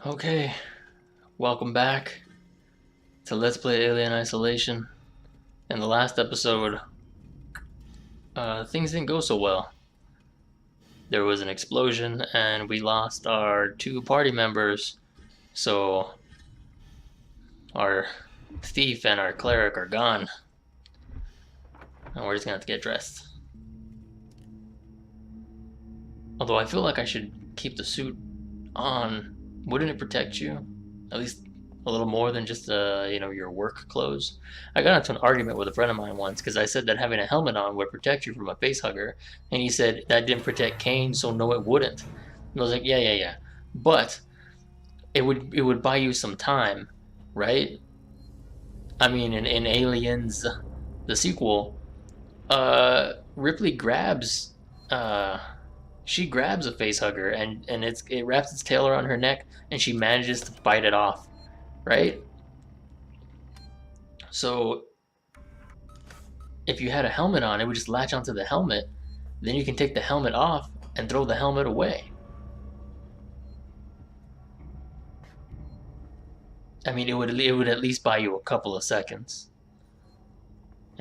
Okay, welcome back to Let's Play Alien Isolation. In the last episode, things didn't go so well. There was an explosion and we lost our two party members, so our thief and our cleric are gone. And we're just gonna have to get dressed. Although I feel like I should keep the suit on. Wouldn't it protect you? At least a little more than just your work clothes. I got into an argument with a friend of mine once because I said that having a helmet on would protect you from a face hugger, and he said that didn't protect Kane, so no, it wouldn't. And I was like, yeah, but it would buy you some time, right? I mean, in Aliens, the sequel, Ripley grabs uh she grabs a face hugger and it wraps its tail around her neck and she manages to bite it off, right? So if you had a helmet on, it would just latch onto the helmet. Then you can take the helmet off and throw the helmet away. I mean, it would at least buy you a couple of seconds.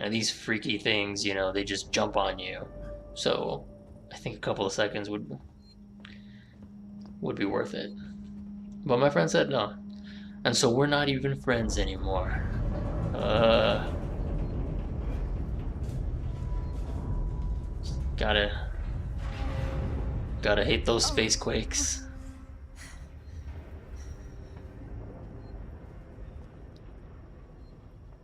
These freaky things, they just jump on you. So I think a couple of seconds would be worth it. But my friend said no. And so we're not even friends anymore. Uh gotta gotta hate those space quakes.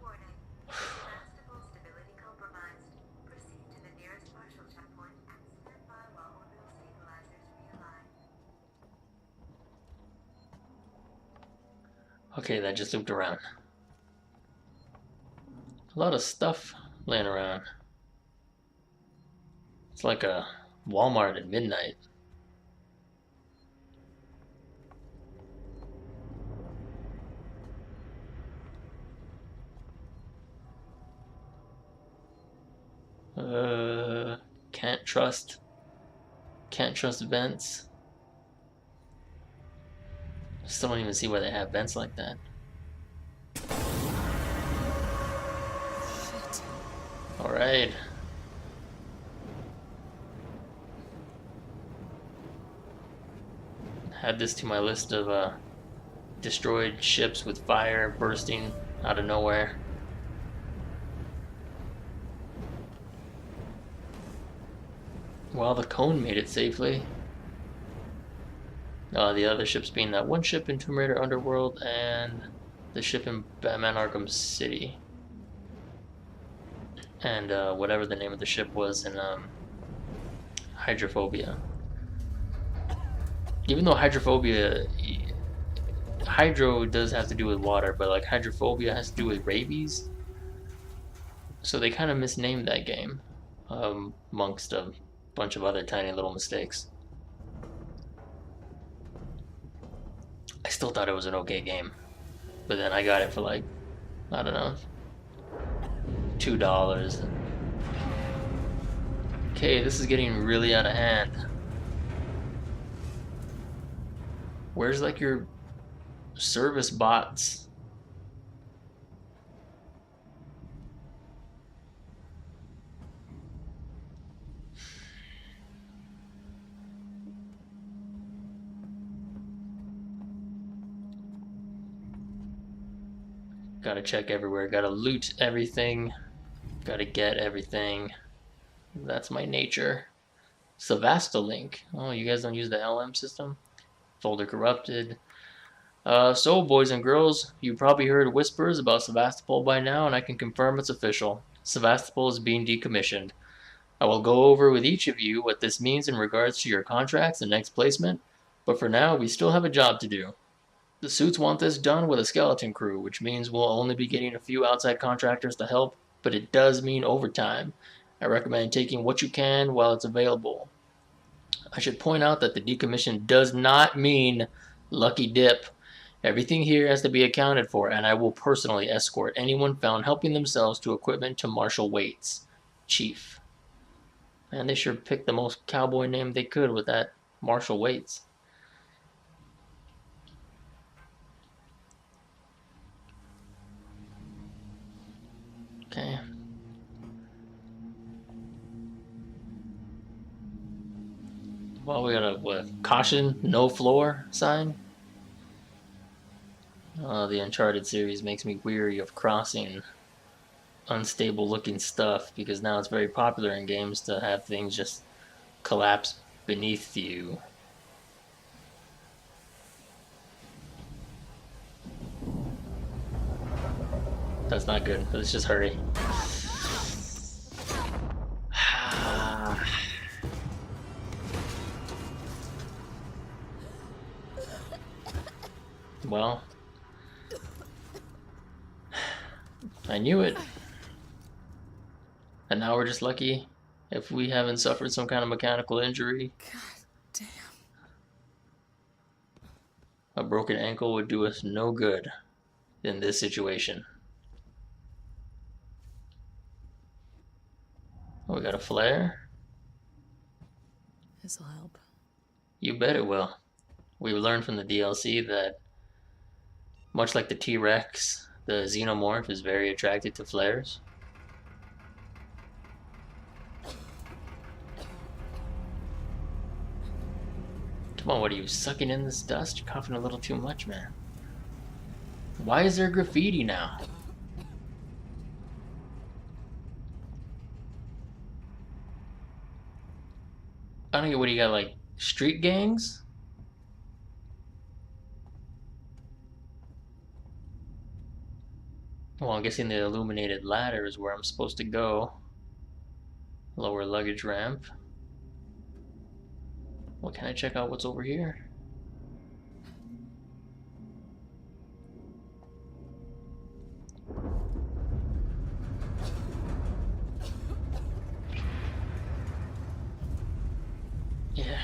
Warning. Sevastopol stability compromised. Proceed to the nearest partial checkpoint and stand by while orbital stabilizers realign. Okay, that just looped around. A lot of stuff laying around. It's like a Walmart at midnight. Uh, can't trust. Can't trust vents. Still don't even see why they have vents like that. Shit. All right. Add this to my list of destroyed ships with fire bursting out of nowhere. Well, the cone made it safely. The other ships being that one ship in Tomb Raider Underworld and the ship in Batman Arkham City. And whatever the name of the ship was in Hydrophobia. Even though Hydro does have to do with water, but like Hydrophobia has to do with rabies. So they kind of misnamed that game, amongst a bunch of other tiny little mistakes. I still thought it was an okay game, but then I got it for like, I don't know, $2. Okay, this is getting really out of hand. Where's like your service bots? Gotta check everywhere, gotta loot everything, gotta get everything. That's my nature. Sevastolink. Oh, you guys don't use the LM system? Folder corrupted. So, boys and girls, you probably heard whispers about Sevastopol by now, and I can confirm it's official. Sevastopol is being decommissioned. I will go over with each of you what this means in regards to your contracts and next placement, but for now, we still have a job to do. The suits want this done with a skeleton crew, which means we'll only be getting a few outside contractors to help, but it does mean overtime. I recommend taking what you can while it's available. I should point out that the decommission does not mean lucky dip. Everything here has to be accounted for, and I will personally escort anyone found helping themselves to equipment to Marshal Waits, Chief. And they sure picked the most cowboy name they could with that Marshal Waits. Okay. Well, we got a what? Caution, no floor sign. The Uncharted series makes me weary of crossing unstable looking stuff because now it's very popular in games to have things just collapse beneath you. That's not good. Let's just hurry. Well, I knew it. And now we're just lucky if we haven't suffered some kind of mechanical injury. God damn. A broken ankle would do us no good in this situation. Oh, we got a flare? This'll help. You bet it will. We learned from the DLC that, much like the T-Rex, the xenomorph is very attracted to flares. Come on, what are you, sucking in this dust? You're coughing a little too much, man. Why is there graffiti now? I don't get, what do you got, like, street gangs? Well, I'm guessing the illuminated ladder is where I'm supposed to go. Lower luggage ramp. Well, can I check out what's over here? Yeah.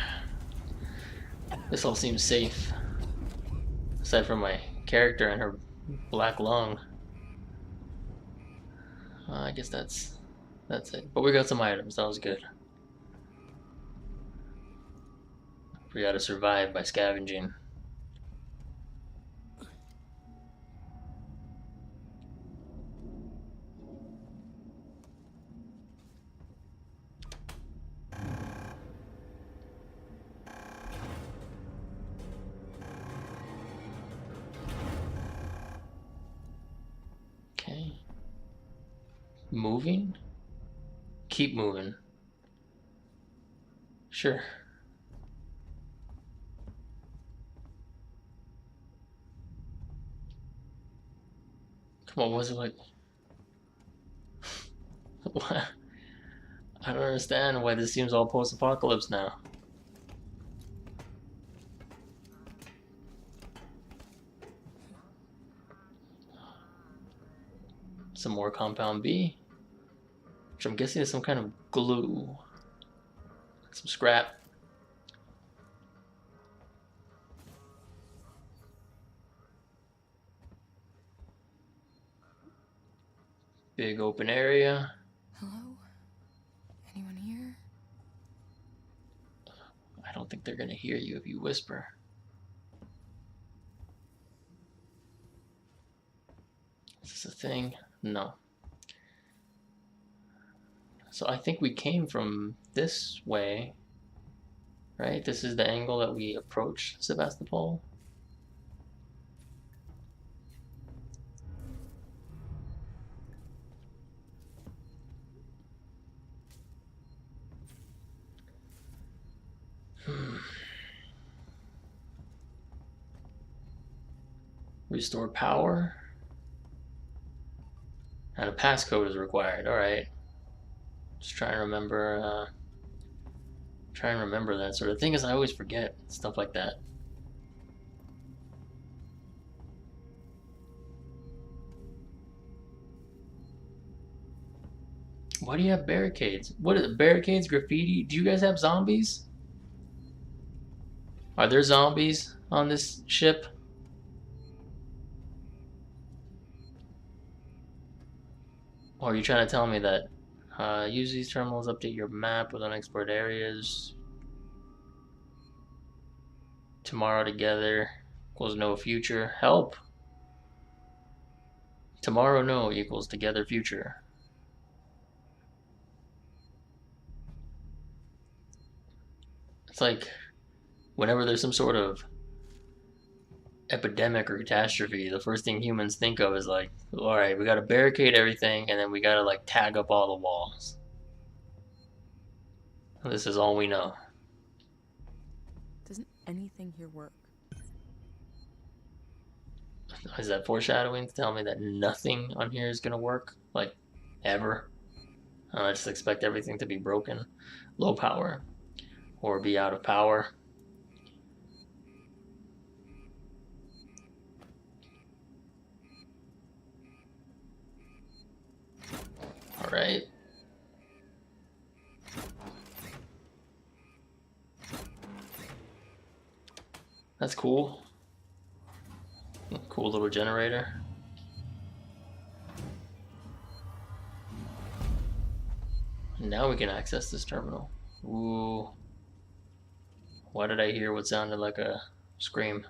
This all seems safe. Aside from my character and her black lung. I guess that's it. But we got some items. That was good. We gotta survive by scavenging. Okay. Moving? Keep moving. Sure. Come on, was it like... What? I don't understand why this seems all post-apocalypse now. Some more compound B, which I'm guessing is some kind of glue. Some scrap. Big open area. Hello? Anyone here? I don't think they're gonna hear you if you whisper. Is this a thing? No. So I think we came from this way, right? This is the angle that we approach Sevastopol. Restore power. And a passcode is required. Alright. Just trying to remember that sort of thing. Is I always forget stuff like that. Why do you have barricades? What is it? Barricades, graffiti? Do you guys have zombies? Are there zombies on this ship? Or are you trying to tell me that use these terminals, update your map with unexplored areas. Tomorrow together equals no future. Help! Tomorrow no equals together future. It's like whenever there's some sort of epidemic or catastrophe, the first thing humans think of is like, all right, we gotta barricade everything, and then we gotta like tag up all the walls. This is all we know. Doesn't anything here work? Is that foreshadowing to tell me that nothing on here is gonna work? Like, ever? I just expect everything to be broken. Low power. Or be out of power. Alright. That's cool. Cool little generator. Now we can access this terminal. Ooh. Why did I hear what sounded like a scream?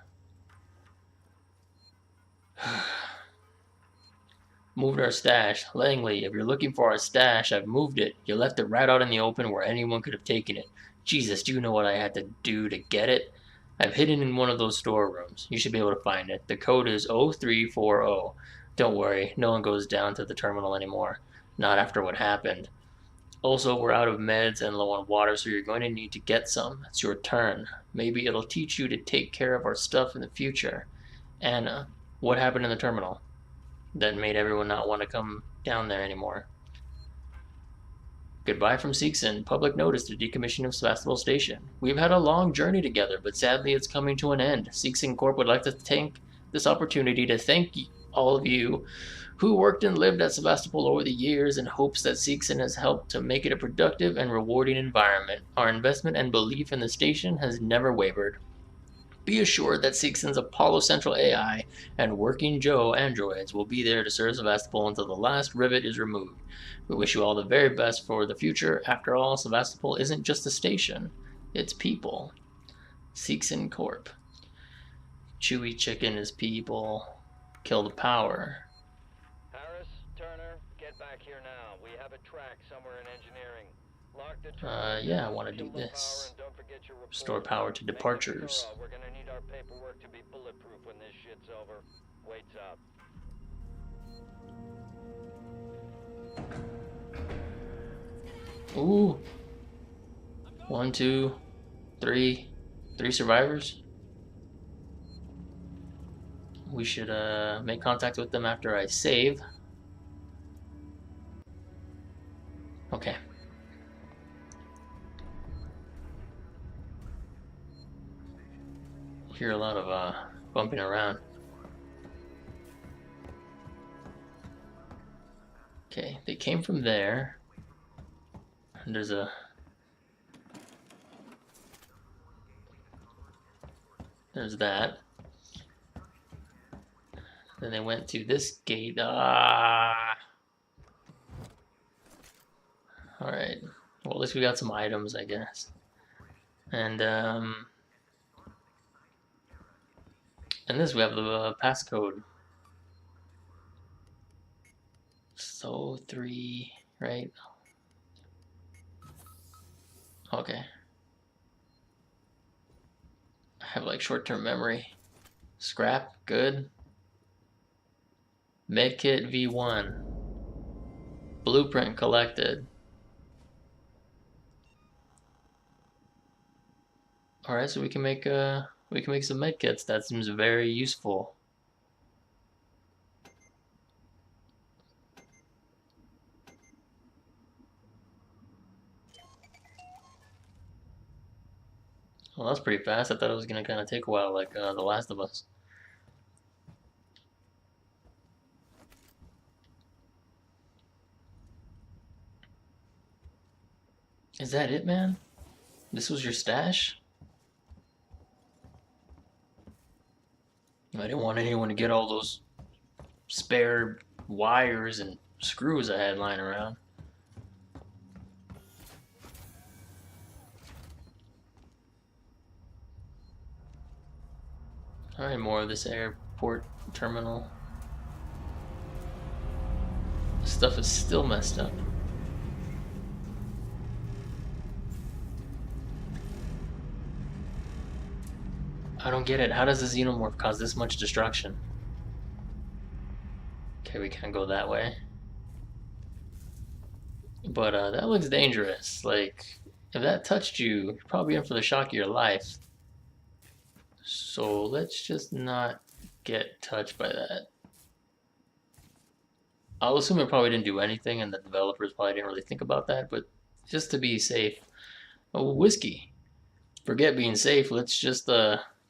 Moved our stash. Langley, if you're looking for our stash, I've moved it. You left it right out in the open where anyone could have taken it. Jesus, do you know what I had to do to get it? I've hidden in one of those storerooms. You should be able to find it. The code is 0340. Don't worry, no one goes down to the terminal anymore. Not after what happened. Also, we're out of meds and low on water, so you're going to need to get some. It's your turn. Maybe it'll teach you to take care of our stuff in the future. Anna, what happened in the terminal that made everyone not want to come down there anymore? Goodbye from Seegson. Public notice to decommission of Sevastopol Station. We've had a long journey together, but sadly it's coming to an end. Seegson Corp would like to take this opportunity to thank all of you who worked and lived at Sevastopol over the years in hopes that Seegson has helped to make it a productive and rewarding environment. Our investment and belief in the station has never wavered. Be assured that Seegson's Apollo Central AI and Working Joe androids will be there to serve Sevastopol until the last rivet is removed. We wish you all the very best for the future. After all, Sevastopol isn't just a station, it's people. Seegson Corp. Chewy chicken is people. Kill the power. Harris, Turner, get back here now. We have a track somewhere in engineering. Lock the Yeah, I want to do this. Restore power to departures. We're gonna need our paperwork to be bulletproof when this shit's over. Waits up. Ooh. 1, 2, 3. 3 survivors. We should make contact with them after I save. Okay. Hear a lot of bumping around. Okay, they came from there. And there's that. Then they went to this gate. Alright. Well, at least we got some items, I guess. And this, we have the passcode. So 3, right? Okay. I have like short-term memory. Scrap, good. Medkit V1. Blueprint collected. Alright, so we can make some medkits. That seems very useful. Well, that's pretty fast. I thought it was gonna kind of take a while, like The Last of Us. Is that it, man? This was your stash? I didn't want anyone to get all those spare wires and screws I had lying around. Alright, more of this airport terminal. This stuff is still messed up. I don't get it. How does the xenomorph cause this much destruction? Okay, we can't go that way. But that looks dangerous. Like, if that touched you, you're probably in for the shock of your life. So let's just not get touched by that. I'll assume it probably didn't do anything, and the developers probably didn't really think about that, but just to be safe. Oh, whiskey. Forget being safe, let's just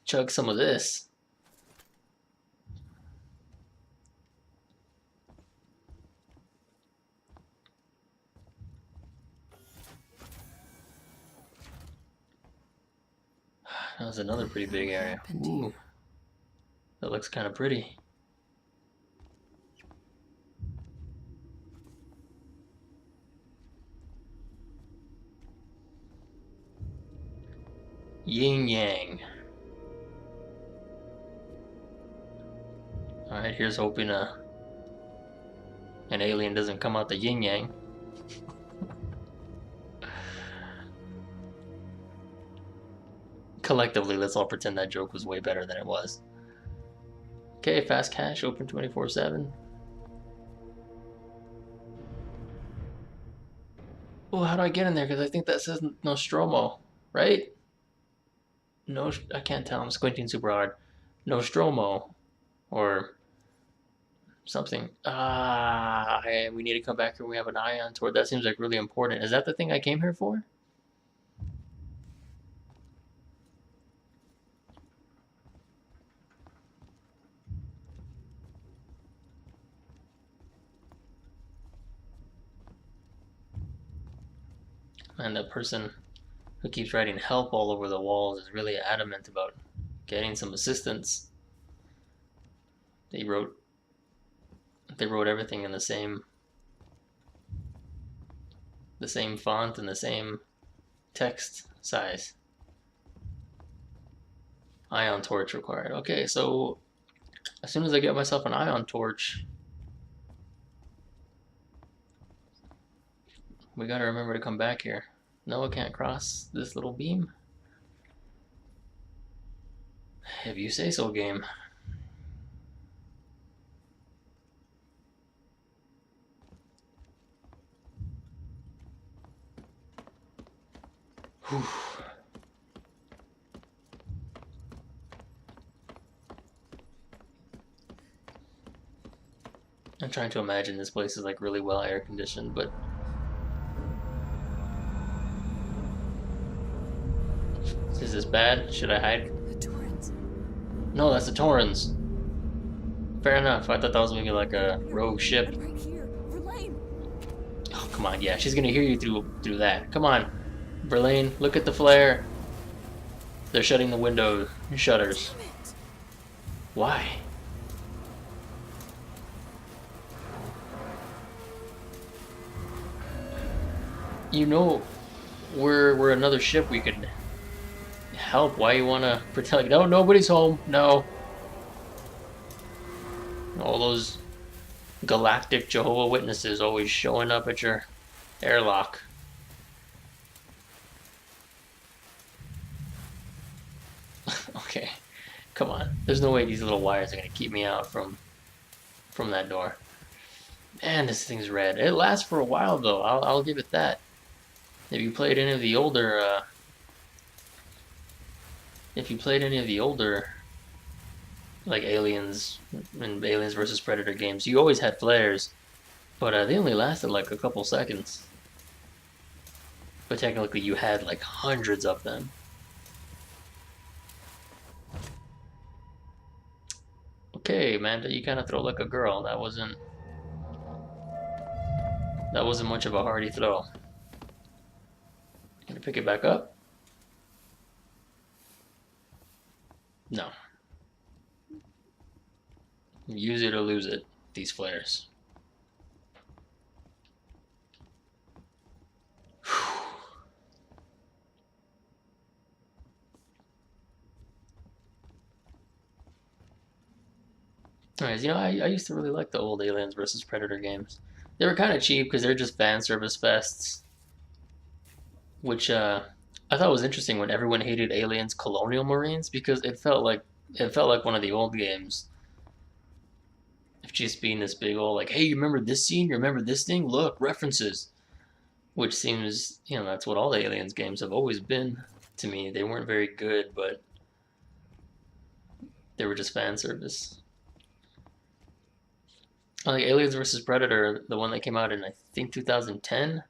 chug some of this. That was another pretty big area. Ooh, that looks kind of pretty. Yin Yang. Alright, here's hoping an alien doesn't come out the Yin Yang. Collectively, let's all pretend that joke was way better than it was. Okay, fast cash, open 24/7. Oh, how do I get in there? Because I think that says Nostromo, right? No, I can't tell. I'm squinting super hard. Nostromo, or something. We need to come back here. We have an ion toward. That seems like really important. Is that the thing I came here for? And the person who keeps writing help all over the walls is really adamant about getting some assistance. They wrote everything in the same font and the same text size. Ion torch required. Okay, so as soon as I get myself an ion torch, we gotta remember to come back here. No, I can't cross this little beam. If you say so, game. Whew. I'm trying to imagine this place is like really well air conditioned, but is this bad? Should I hide? The Torrens. No, that's the Torrens. Fair enough. I thought that was maybe like a rogue ship. I'm right here. Verlaine. Oh, come on. Yeah, she's gonna hear you through that. Come on, Verlaine. Look at the flare. They're shutting the window shutters. Damn it. Why? You know, we're another ship. We could help. Why you wanna pretend like no, nobody's home? No. All those galactic Jehovah Witnesses always showing up at your airlock. Okay, come on. There's no way these little wires are gonna keep me out from that door. Man, this thing's red. It lasts for a while though. I'll give it that. If you played any of the older, like Aliens and Aliens versus Predator games, you always had flares, but they only lasted like a couple seconds. But technically, you had like hundreds of them. Okay, Amanda, you kind of throw like a girl. That wasn't much of a hardy throw. Gonna pick it back up? No. Use it or lose it, these flares. Anyways, I used to really like the old Aliens versus Predator games. They were kind of cheap because they're just fan service fests. Which, I I thought it was interesting when everyone hated Aliens Colonial Marines because it felt like one of the old games. If just being this big old like, hey, you remember this scene? You remember this thing? Look, references. Which seems, that's what all the Aliens games have always been to me. They weren't very good, but they were just fan service. Like Aliens vs. Predator, the one that came out in I think 2010.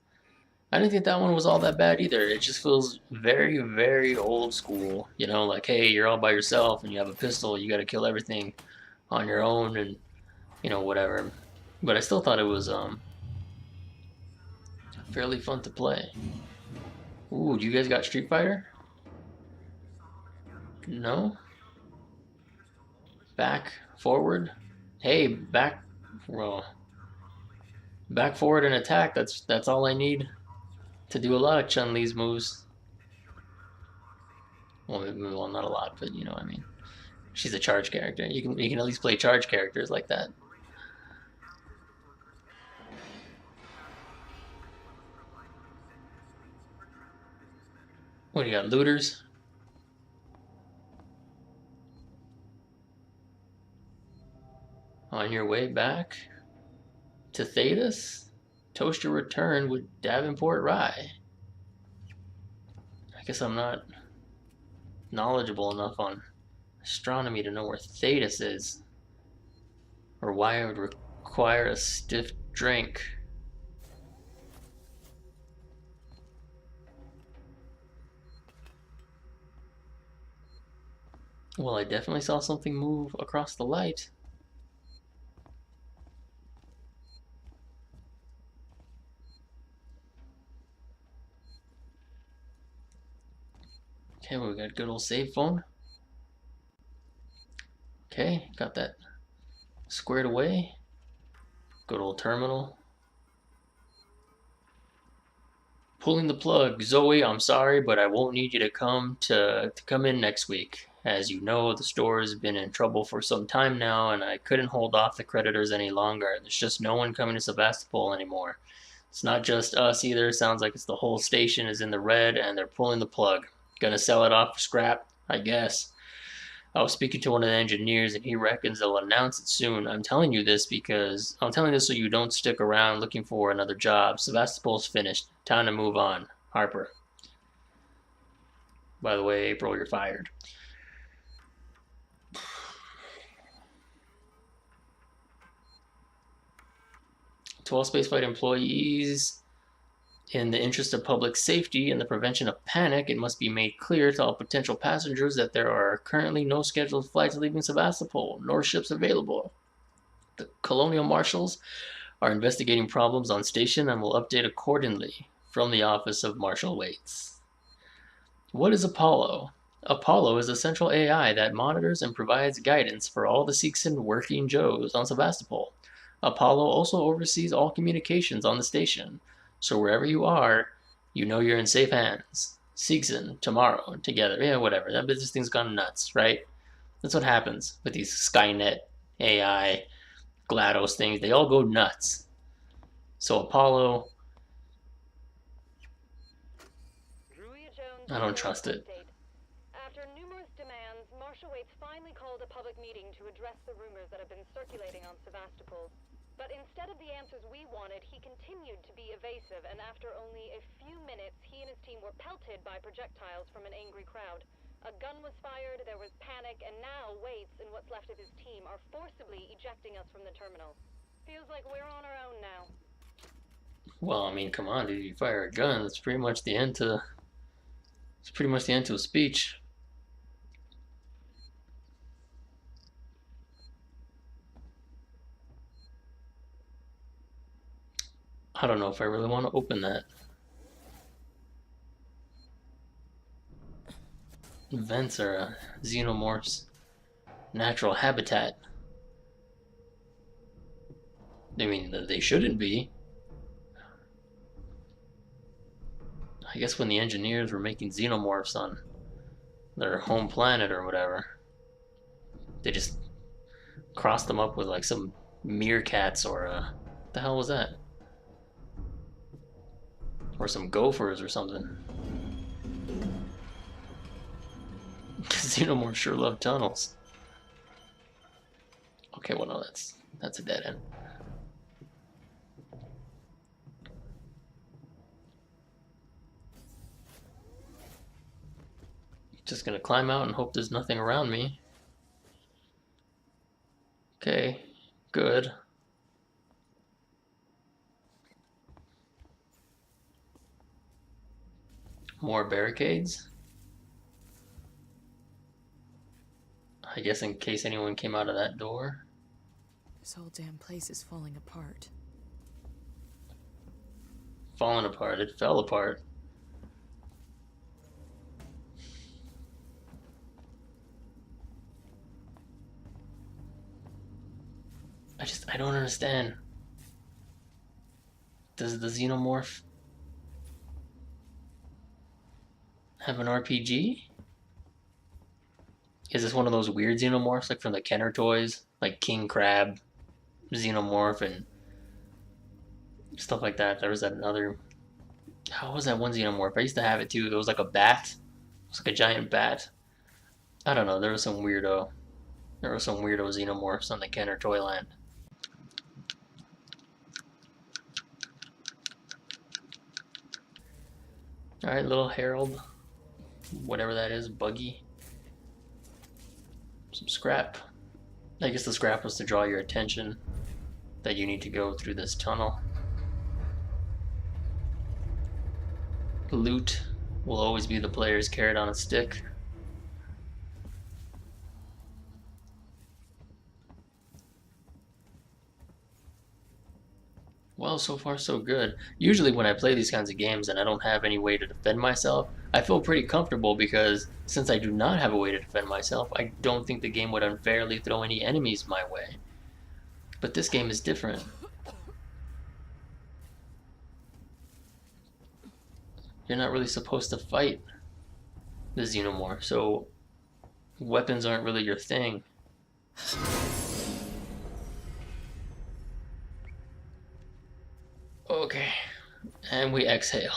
I didn't think that one was all that bad either. It just feels very, very old school. Like, hey, you're all by yourself and you have a pistol. You got to kill everything on your own and whatever. But I still thought it was fairly fun to play. Ooh, do you guys got Street Fighter? No? Back, forward? Hey, back, well, back, forward, and attack. That's all I need to do a lot of Chun-Li's moves. Well, not a lot, but you know what I mean. She's a charge character. You can at least play charge characters like that. What do you got, looters? On your way back to Thetis? Toast your return with Davenport Rye. I guess I'm not knowledgeable enough on astronomy to know where Thetis is, or why I would require a stiff drink. Well, I definitely saw something move across the light. Okay, we got a good old save phone. Okay, got that squared away. Good old terminal. Pulling the plug. Zoe, I'm sorry, but I won't need you to come in next week. As you know, the store has been in trouble for some time now, and I couldn't hold off the creditors any longer. There's just no one coming to Sevastopol anymore. It's not just us either. Sounds like it's the whole station is in the red, and they're pulling the plug. Gonna sell it off for scrap, I guess. I was speaking to one of the engineers, and he reckons they'll announce it soon. I'm telling you this so you don't stick around looking for another job. Sevastopol's finished. Time to move on. Harper. By the way, April, you're fired. To all spaceflight employees, in the interest of public safety and the prevention of panic, it must be made clear to all potential passengers that there are currently no scheduled flights leaving Sevastopol, nor ships available. The Colonial Marshals are investigating problems on station and will update accordingly. From the office of Marshal Waits. What is Apollo? Apollo is a central AI that monitors and provides guidance for all the Seegson working Joes on Sevastopol. Apollo also oversees all communications on the station, so wherever you are, you know you're in safe hands. Seegson, tomorrow, together, yeah, whatever. This thing's gone nuts, right? That's what happens with these Skynet, AI, GLaDOS things. They all go nuts. So Apollo, I don't trust it. After numerous demands, Marshal Waits finally called a public meeting to address the rumors that have been circulating on Sevastopol. But instead of the answers we wanted, he continued to be evasive, and after only a few minutes, he and his team were pelted by projectiles from an angry crowd. A gun was fired, there was panic, and now Waits and what's left of his team are forcibly ejecting us from the terminal. Feels like we're on our own now. Well, I mean, come on, dude. You fire a gun, that's pretty much the end to... It's pretty much the end to a speech. I don't know if I really want to open that. Vents are a xenomorph's natural habitat. I mean, they shouldn't be. I guess when the engineers were making xenomorphs on their home planet or whatever, they just crossed them up with like some meerkats or what the hell was that? Or some gophers or something. Xenomorphs sure love tunnels. Okay, well, no, that's a dead end. Just gonna climb out and hope there's nothing around me. Okay, good. More barricades? I guess in case anyone came out of that door. This whole damn place is falling apart. Falling apart. It fell apart. I don't understand. Does the Xenomorph have an RPG? Is this one of those weird Xenomorphs like from the Kenner toys? Like King Crab, Xenomorph, and stuff like that. There was that another... How was that one Xenomorph? I used to have it too. It was like a bat. It was like a giant bat. I don't know. There was some weirdo Xenomorphs on the Kenner Toyland. Alright, little Harold. Whatever that is, buggy. Some scrap. I guess the scrap was to draw your attention that you need to go through this tunnel. Loot will always be the player's carrot on a stick. Well, so far so good. Usually when I play these kinds of games and I don't have any way to defend myself, I feel pretty comfortable because since I do not have a way to defend myself, I don't think the game would unfairly throw any enemies my way. But this game is different. You're not really supposed to fight the Xenomorph, so weapons aren't really your thing. Okay, and we exhale.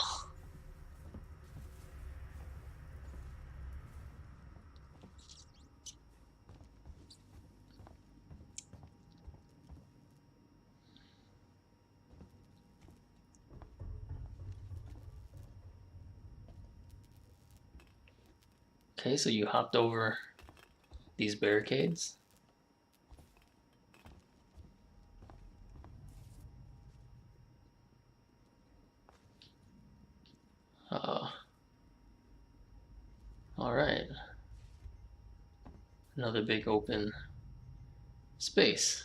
Okay, so you hopped over these barricades. Alright. Another big open space.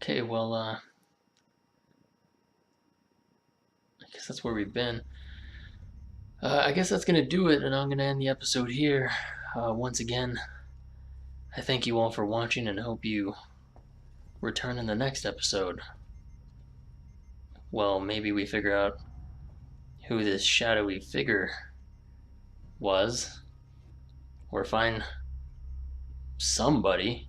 Okay, well, I guess that's where we've been. I guess that's gonna do it, and I'm gonna end the episode here. Once again, I thank you all for watching and hope you return in the next episode. Well, maybe we figure out who this shadowy figure was, or find somebody